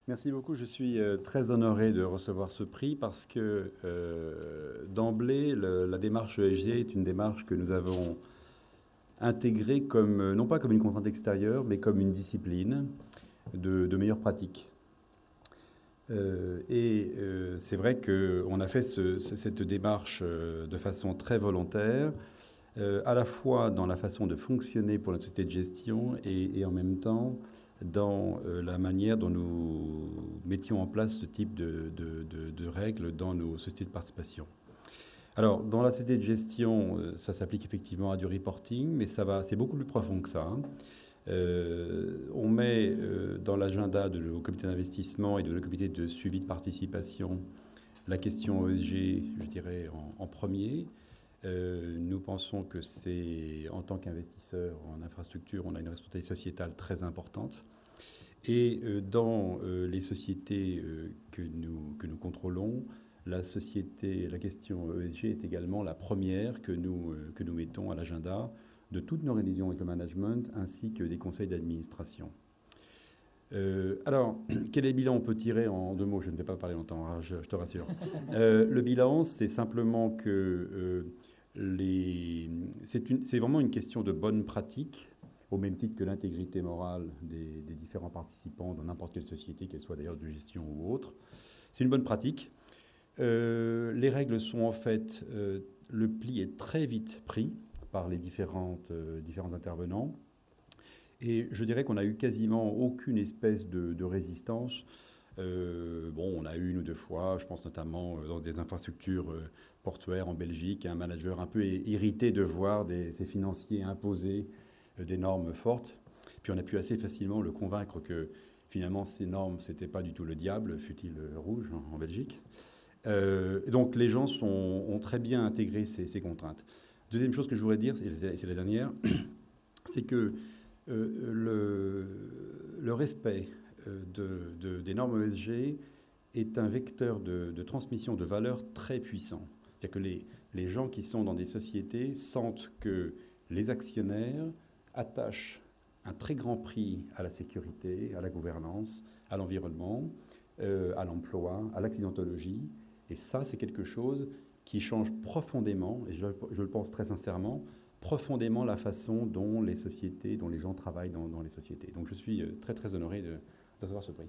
Merci beaucoup. Je suis très honoré de recevoir ce prix parce que d'emblée, la démarche ESG est une démarche que nous avons intégrée comme, non pas comme une contrainte extérieure, mais comme une discipline de meilleures pratiques. C'est vrai qu'on a fait cette démarche de façon très volontaire, à la fois dans la façon de fonctionner pour notre société de gestion et en même temps dans la manière dont nous mettions en place ce type de règles dans nos sociétés de participation. Alors, dans la société de gestion, ça s'applique effectivement à du reporting, mais c'est beaucoup plus profond que ça, hein. On met dans l'agenda de nos comités d'investissement et de nos comités de suivi de participation la question ESG, je dirais, en premier. Nous pensons que c'est, en tant qu'investisseur en infrastructure, on a une responsabilité sociétale très importante. Et dans les sociétés que nous contrôlons, la question ESG est également la première que nous mettons à l'agenda de toutes nos révisions avec le management ainsi que des conseils d'administration. Alors, quel est le bilan on peut tirer en 2 mots? Je ne vais pas parler longtemps, hein, je te rassure. Le bilan, c'est simplement que c'est vraiment une question de bonne pratique, au même titre que l'intégrité morale des différents participants dans n'importe quelle société, qu'elle soit d'ailleurs de gestion ou autre. C'est une bonne pratique. Les règles sont en fait, le pli est très vite pris par les différents intervenants. Et je dirais qu'on n'a eu quasiment aucune espèce de résistance. On a eu 1 ou 2 fois, je pense notamment dans des infrastructures portuaires en Belgique, un manager un peu irrité de voir ses financiers imposer des normes fortes. Puis on a pu assez facilement le convaincre que finalement ces normes, c'était pas du tout le diable, fût-il rouge en Belgique. Donc les gens ont très bien intégré ces contraintes. Deuxième chose que je voudrais dire, et c'est la dernière, c'est que le respect des normes ESG est un vecteur de transmission de valeur très puissant. C'est-à-dire que les gens qui sont dans des sociétés sentent que les actionnaires attachent un très grand prix à la sécurité, à la gouvernance, à l'environnement, à l'emploi, à l'accidentologie. Et ça, c'est quelque chose qui change profondément, et je le pense très sincèrement, profondément la façon dont les sociétés, dont les gens travaillent dans les sociétés. Donc je suis très très honoré de recevoir ce prix.